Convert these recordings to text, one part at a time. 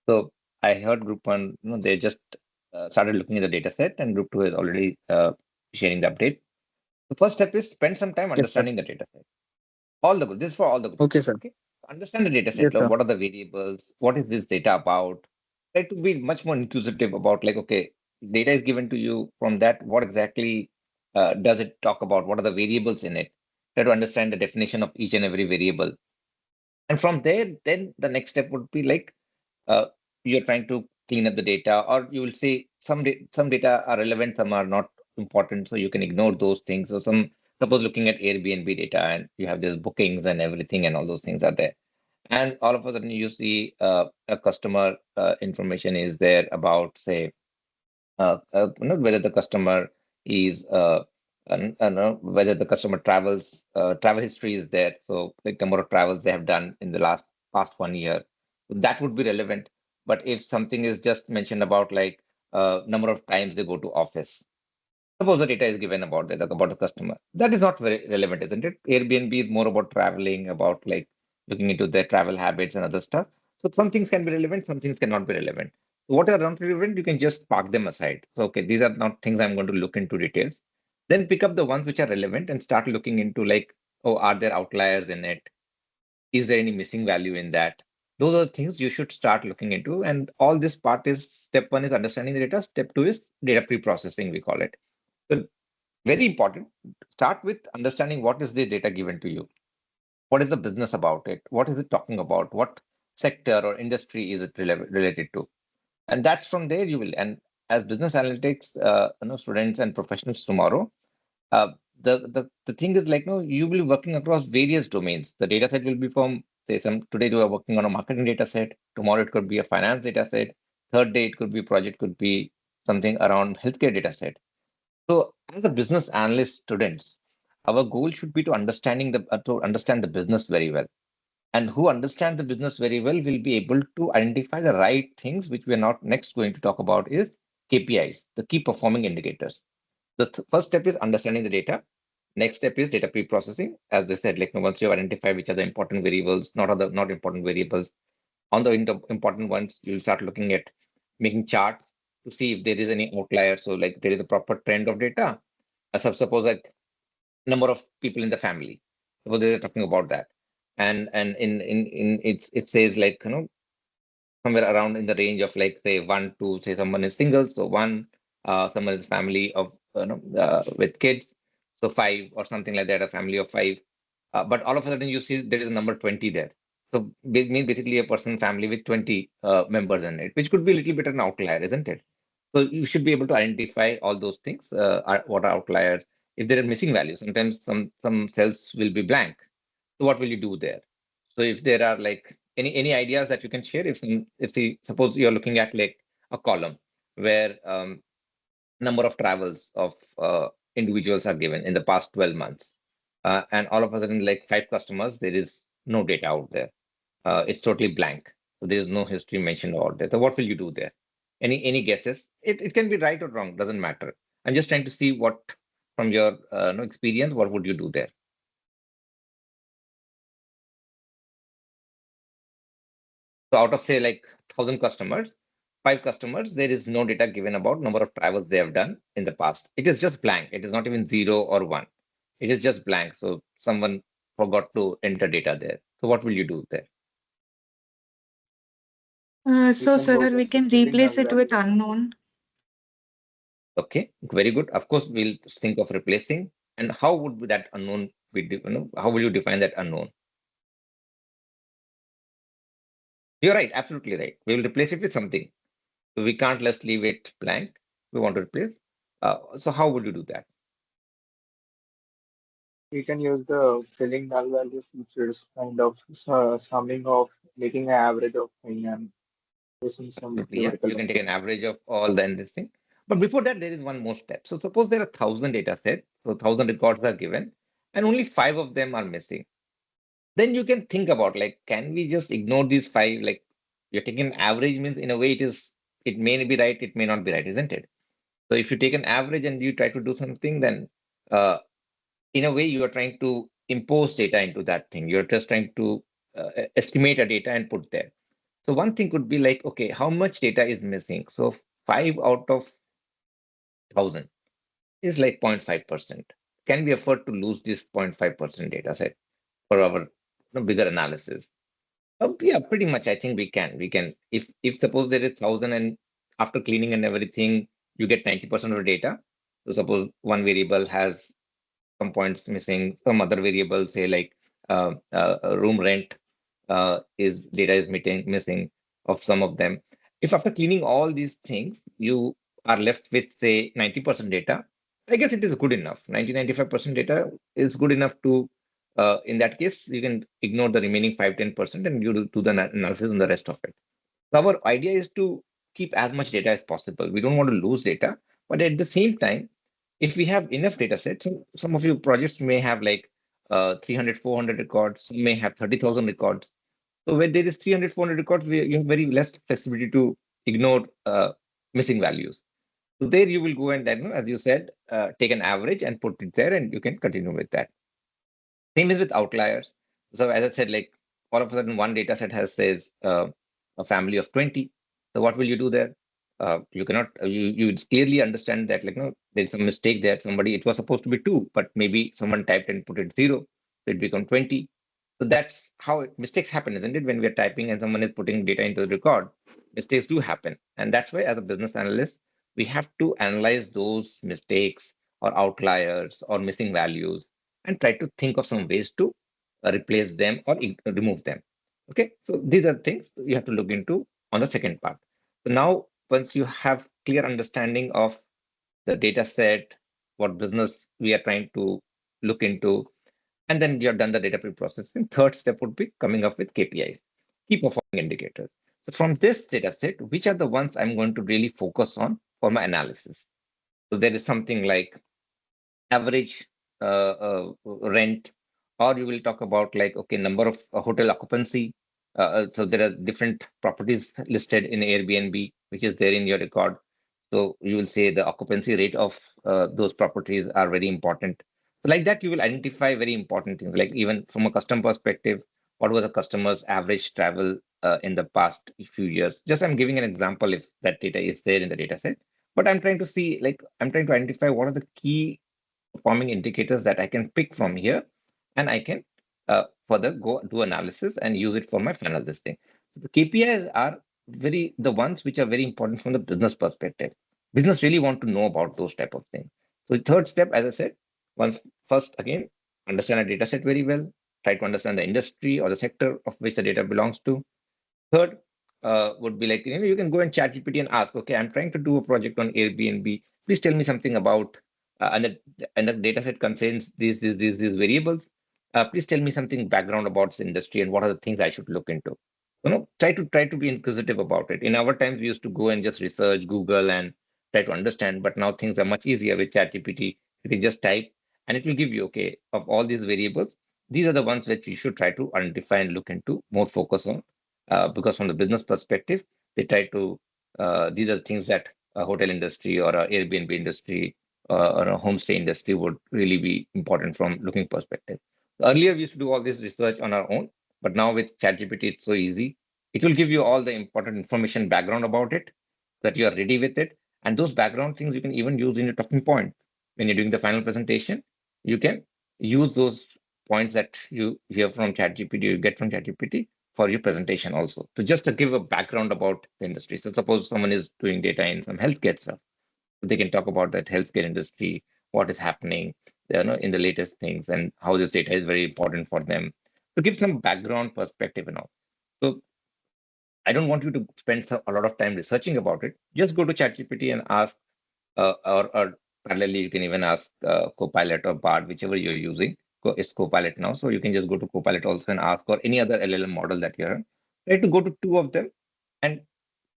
So I heard group one, they just started looking at the data set, and group two is already sharing the update. The first step is spend some time Yes, sir. understanding the data set. All the group. This is for all the Okay, groups. sir. Okay. Understand the data set. Yes, Like, sir. what are the variables? What is this data about? Try to be much more inquisitive about, like, okay, data is given to you from that. What exactly does it talk about? What are the variables in it? Try to understand the definition of each and every variable. And from there, then the next step would be like uh, you're trying to clean up the data, or you will say some data are relevant, some are not important, so you can ignore those things. So suppose looking at Airbnb data, and you have these bookings and everything, and all those things are there. And all of a sudden, you see a customer information is there about, say, whether the customer is whether the customer travels, travel history is there, so like number of travels they have done in the past 1 year, that would be relevant. But if something is just mentioned about, like, number of times they go to office, suppose the data is given about that, about the customer, that is not very relevant, isn't it? Airbnb is more about traveling, about like looking into their travel habits and other stuff. So some things can be relevant, some things cannot be relevant. What are not relevant, you can just park them aside. So okay, these are not things I'm going to look into details. Then pick up the ones which are relevant and start looking into, like, oh, are there outliers in it? Is there any missing value in that? Those are the things you should start looking into. And all this part is, step one is understanding the data, step two is data pre-processing, we call it. So very important. Start with understanding what is the data given to you. What is the business about it? What is it talking about? What sector or industry is it related to? And that's from there you will. And as business analytics, students and professionals tomorrow, uh, the thing is, like, no, you will be working across various domains. The data set will be from, say, some today you are working on a marketing data set. Tomorrow it could be a finance data set. Third day it could be project, could be something around healthcare data set. So, as a business analyst students, our goal should be to understand the business very well. And who understand the business very well will be able to identify the right things, which we are not next going to talk about is KPIs, the key performing indicators. The first step is understanding the data. Next step is data pre-processing. As they said, like, once you identify which are the important variables, not important variables, on the important ones, you'll start looking at making charts to see if there is any outlier. So, like, there is a proper trend of data. Suppose like number of people in the family. Suppose they're talking about that, and in it says, like, somewhere around in the range of, like, say, one to, say, someone is single, so one, someone is family of, with kids, so five or something like that, a family of five. But all of a sudden you see there is a number 20 there. So means basically a person family with 20 members in it, which could be a little bit an outlier, isn't it? So you should be able to identify all those things. What are outliers? If there are missing values, sometimes some cells will be blank. So what will you do there? So if there are, like, any ideas that you can share, if the suppose you're looking at, like, a column where number of travels of individuals are given in the past 12 months, and all of a sudden, like, five customers, there is no data out there. It's totally blank. So there is no history mentioned out there. So what will you do there? Any guesses? It can be right or wrong, doesn't matter. I'm just trying to see what, from your experience, what would you do there? So out of, say, like, 1,000 customers, five customers, there is no data given about number of travels they have done in the past. It is just blank. It is not even zero or one. It is just blank. So someone forgot to enter data there. So what will you do there? We So, can sir, go we with can filling replace as it well. with unknown. Okay, very good. Of course, we'll think of replacing. And how would that unknown be? How will you define that unknown? You're right, absolutely right. We will replace it with something. So we can't just leave it blank. We want to replace. So how would you do that? We can use the filling null value features, kind of summing of making an average of thing and using some Absolutely, yeah. theoretical You can take an numbers. average of all the this thing. But before that, there is one more step. So suppose there are 1,000 data sets, so 1,000 records are given, and only five of them are missing. Then you can think about, like, can we just ignore these five? Like, you're taking an average means, in a way, it may be right, it may not be right, isn't it? So if you take an average and you try to do something, then uh, in a way you are trying to impose data into that thing. You're just trying to estimate a data and put there. So one thing could be like, okay, how much data is missing? So 5 out of 1,000 is like 0.5%. Can we afford to lose this 0.5% data set for our bigger analysis? Yeah, pretty much. I think we can. We can. If suppose there is 1,000 and after cleaning and everything, you get 90% of the data. So suppose one variable has some points missing, some other variables say like room rent is data is missing of some of them. If after cleaning all these things, you are left with say 90% data, I guess it is good enough. 95% data is good enough to in that case, you can ignore the remaining 5-10% and you do the analysis on the rest of it. So our idea is to keep as much data as possible. We don't want to lose data, but at the same time, if we have enough data sets, some of your projects may have like 300, 400 records, some may have 30,000 records. So when there is 300, 400 records, you have very less flexibility to ignore missing values. So there you will go and then, as you said, take an average and put it there, and you can continue with that. Same is with outliers. So as I said, like all of a sudden one data set has says a family of 20. So what will you do there? You cannot you clearly understand that like no, there's a mistake there. Somebody it was supposed to be 2, but maybe someone typed and put it 0. So it become 20. So that's how mistakes happen, isn't it? When we are typing and someone is putting data into the record, mistakes do happen. And that's why as a business analyst, we have to analyze those mistakes or outliers or missing values and try to think of some ways to replace them or remove them. Okay, so these are things you have to look into on the second part. So now, once you have clear understanding of the data set, what business we are trying to look into, and then you have done the data pre-processing, third step would be coming up with KPIs, key performing indicators. So from this data set, which are the ones I'm going to really focus on for my analysis? So there is something like average rent, or you will talk about like, okay, number of hotel occupancy. So there are different properties listed in Airbnb, which is there in your record. So you will say the occupancy rate of those properties are very important. So like that, you will identify very important things, like even from a customer perspective, what was the customer's average travel in the past few years? Just I'm giving an example if that data is there in the data set. But I'm trying to see, like, I'm trying to identify what are the key performing indicators that I can pick from here, and I can further go do analysis and use it for my final listing. So the KPIs are the ones which are very important from the business perspective. Business really want to know about those type of things. So the third step, as I said, once first again understand a data set very well, try to understand the industry or the sector of which the data belongs to. Third would be like, you can go and chat GPT and ask, okay, I'm trying to do a project on Airbnb. Please tell me something about, and the data set contains these variables. Please tell me something background about this industry and what are the things I should look into. Try to be inquisitive about it. In our times, we used to go and just research, Google, and try to understand. But now things are much easier with ChatGPT. You can just type, and it will give you, okay, of all these variables, these are the ones that you should try to identify and look into, more focus on, because from the business perspective, they try to these are things that a hotel industry or a Airbnb industry or a homestay industry would really be important from looking perspective. Earlier, we used to do all this research on our own, but now with ChatGPT, it's so easy. It will give you all the important information background about it, so that you are ready with it. And those background things you can even use in your talking point. When you're doing the final presentation, you can use those points that you hear from ChatGPT, you get from ChatGPT for your presentation also. To just to give a background about the industry. So suppose someone is doing data in some healthcare stuff, they can talk about that healthcare industry, what is happening, in the latest things, and how this data is very important for them. So give some background perspective and all. So I don't want you to spend a lot of time researching about it. Just go to ChatGPT and ask, or parallelly, you can even ask Copilot or Bard, whichever you're using. It's Copilot now, so you can just go to Copilot also and ask, or any other LLM model that you're. Try to go to two of them and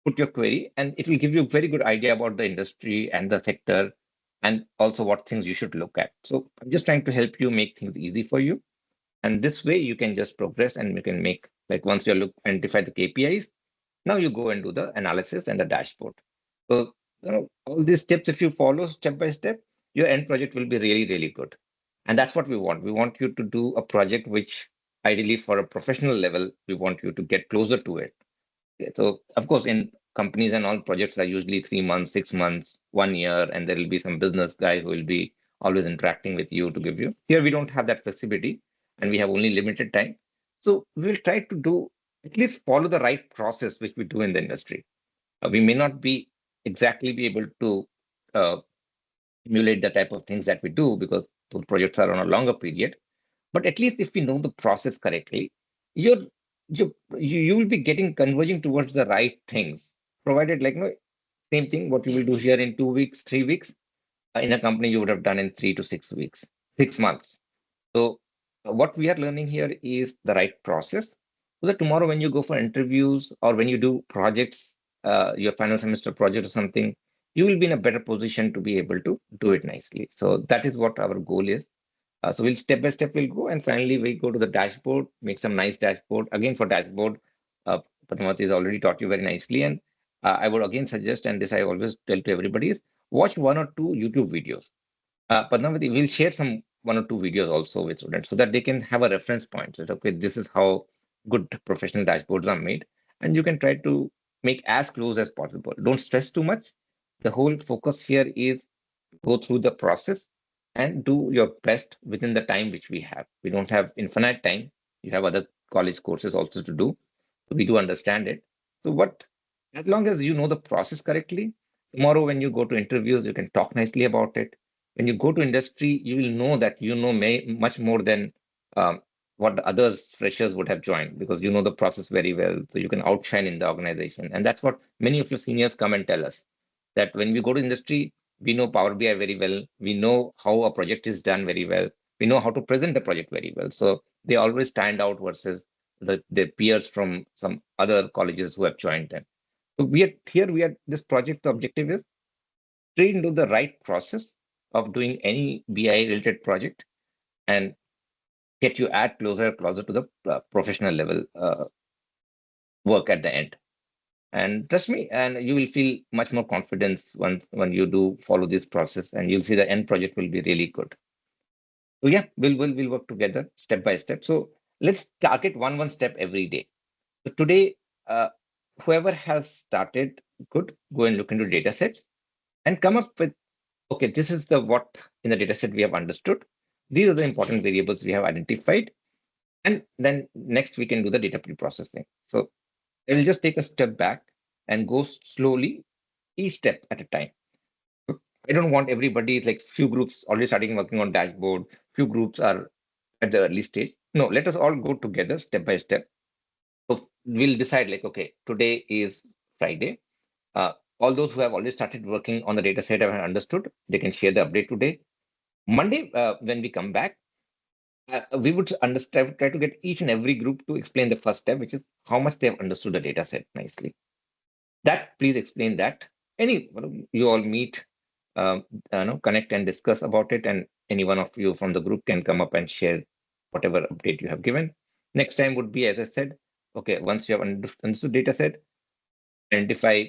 put your query, and it will give you a very good idea about the industry and the sector, and also what things you should look at. So I'm just trying to help you make things easy for you, and this way you can just progress and you can make, like, once you look identify the KPIs, now you go and do the analysis and the dashboard. So all these steps, if you follow step by step, your end project will be really, really good. And that's what we want. We want you to do a project which ideally for a professional level, we want you to get closer to it. So of course, in companies and all projects are usually 3 months, 6 months, 1 year, and there will be some business guy who will be always interacting with you to give you. Here we don't have that flexibility, and we have only limited time. So we'll try to do at least follow the right process which we do in the industry. We may not be exactly be able to uh, emulate the type of things that we do because those projects are on a longer period. But at least if we know the process correctly, you're you will be getting converging towards the right things. Provided like no same thing, what you will do here in 2 weeks, 3 weeks, in a company you would have done in 3 to 6 weeks, 6 months. So what we are learning here is the right process. So that tomorrow when you go for interviews or when you do projects, your final semester project or something, you will be in a better position to be able to do it nicely. So that is what our goal is. So we'll step by step we'll go, and finally we go to the dashboard, make some nice dashboard. Again for dashboard, Padmavati has already taught you very nicely, and I would again suggest, and this I always tell to everybody is watch 1 or 2 YouTube videos. Padmavati, we'll share some 1 or 2 videos also with students so that they can have a reference point. That okay, this is how good professional dashboards are made, and you can try to make as close as possible. Don't stress too much. The whole focus here is go through the process and do your best within the time which we have. We don't have infinite time. You have other college courses also to do. So we do understand it. So what, as long as you know the process correctly, tomorrow when you go to interviews, you can talk nicely about it. When you go to industry, you will know that you know much more than um, what the others freshers would have joined because you know the process very well. So you can outshine in the organization. And that's what many of your seniors come and tell us that when we go to industry, we know Power BI very well. We know how a project is done very well. We know how to present the project very well. So they always stand out versus their peers from some other colleges who have joined them. So we are here, we are this project, the objective is train to the right process of doing any BI related project and get you at closer to the professional level work at the end. And trust me, and you will feel much more confidence when you do follow this process, and you'll see the end project will be really good. So yeah, we'll work together step by step. So let's target one step every day. So today, whoever has started, good, go and look into data sets and come up with okay, this is the what in the data set we have understood. These are the important variables we have identified. And then next we can do the data pre-processing. So I will just take a step back and go slowly, each step at a time. I don't want everybody like few groups already starting working on dashboard, few groups are at the early stage. No, let us all go together step by step. So we'll decide like, okay, today is Friday. All those who have already started working on the data set have understood, they can share the update today. Monday, when we come back, we would understand, try to get each and every group to explain the first step, which is how much they have understood the data set nicely. That please explain that. Any you all meet, connect and discuss about it, and any one of you from the group can come up and share whatever update you have given. Next time would be, as I said, okay, once you have understood data set, identify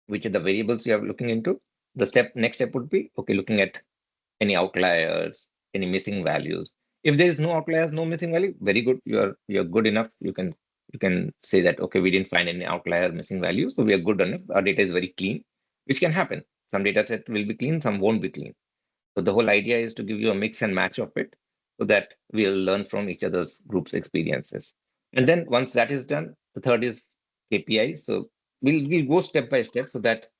which are the variables you are looking into. The next step would be, okay, looking at any outliers, any missing values. If there is no outliers, no missing value, very good. You're good enough. You can say that okay, we didn't find any outlier missing value, so we are good enough. Our data is very clean, which can happen. Some data set will be clean, some won't be clean. So the whole idea is to give you a mix and match of it so that we'll learn from each other's group's experiences. And then once that is done, the third is KPI. So we'll go step by step so that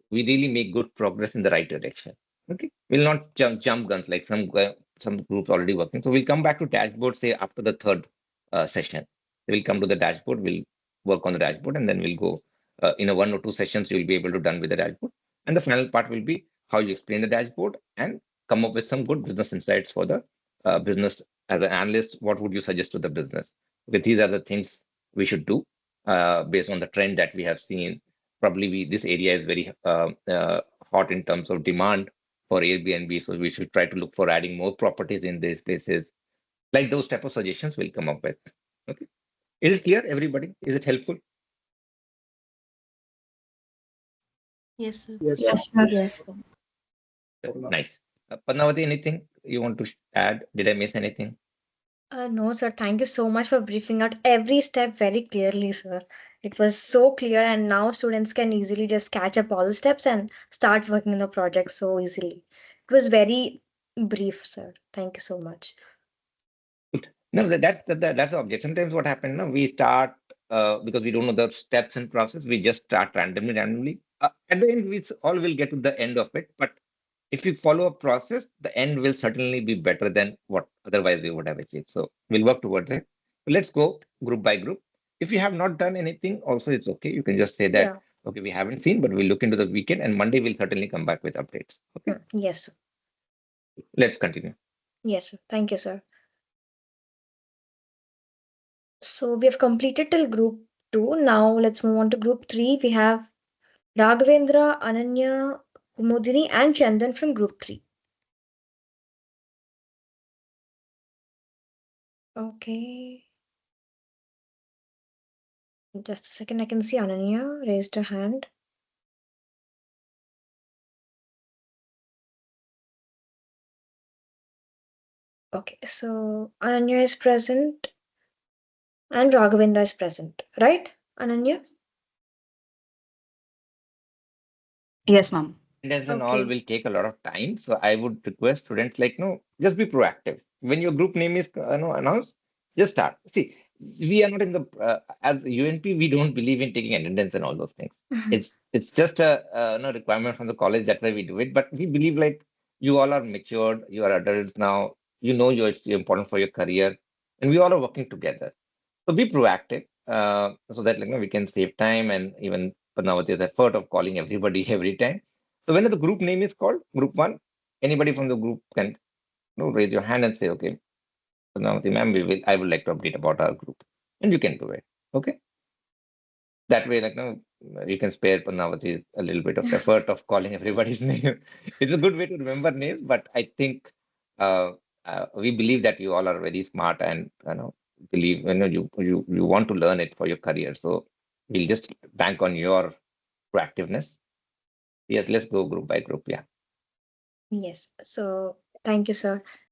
we really make good progress in the right direction. Okay, we'll not jump guns like some groups already working. So we'll come back to dashboard say after the third session. We'll come to the dashboard. We'll work on the dashboard, and then we'll go in a 1 or 2 sessions. You'll be able to done with the dashboard, and the final part will be how you explain the dashboard and come up with some good business insights for the business. As an analyst, what would you suggest to the business? Okay, these are the things we should do based on the trend that we have seen. Probably this area is very hot in terms of demand for Airbnb, so we should try to look for adding more properties in these places. Like those type of suggestions we'll come up with. Okay, is it clear, everybody? Is it helpful? Yes, sir. Yes, sir. Yes, sir. Yes. Nice. Padmavati, anything you want to add? Did I miss anything? No, sir. Thank you so much for briefing out every step very clearly, sir. It was so clear, and now students can easily just catch up all the steps and start working on the project so easily. It was very brief, sir. Thank you so much. No, that's the object. Sometimes what happens, no, we start because we don't know the steps and process. We just start randomly. At the end, all will get to the end of it. But if you follow a process, the end will certainly be better than what otherwise we would have achieved. So we'll work towards it. Let's go group by group. If you have not done anything, also it's okay. You can just say that, Yeah. okay, we haven't seen, but we'll look into the weekend, and Monday we'll certainly come back with updates. Okay, Yes, sir. let's continue. Yes, sir. Thank you, sir. So we have completed till group 2. Now let's move on to group 3. We have Raghavendra, Ananya, Kumudini, and Chandan from group 3. Okay. Just a second. I can see Ananya raised her hand. Okay. So Ananya is present and Raghavendra is present. Right, Ananya? Yes, ma'am. Attendance and all Okay. will take a lot of time. So I would request students like, no, just be proactive. When your group name is announced, just start. See, we are not in the as UNP, we don't believe in taking attendance and all those things. It's just a no requirement from the college. That's why we do it. But we believe like you all are matured, you are adults now. You know it's important for your career, and we all are working together. So be proactive so that we can save time and even Padmavati's effort of calling everybody every time. So when the group name is called, group one, anybody from the group can raise your hand and say, okay, Padmavati ma'am, I would like to update about our group. And you can do it. Okay. That way, you can spare Padmavati a little bit of effort of calling everybody's name. It's a good way to remember names, but I think uh, we believe that you all are very smart and believe you want to learn it for your career. So we'll just bank on your proactiveness. Yes, let's go group by group. Yeah. Yes. So thank you, sir.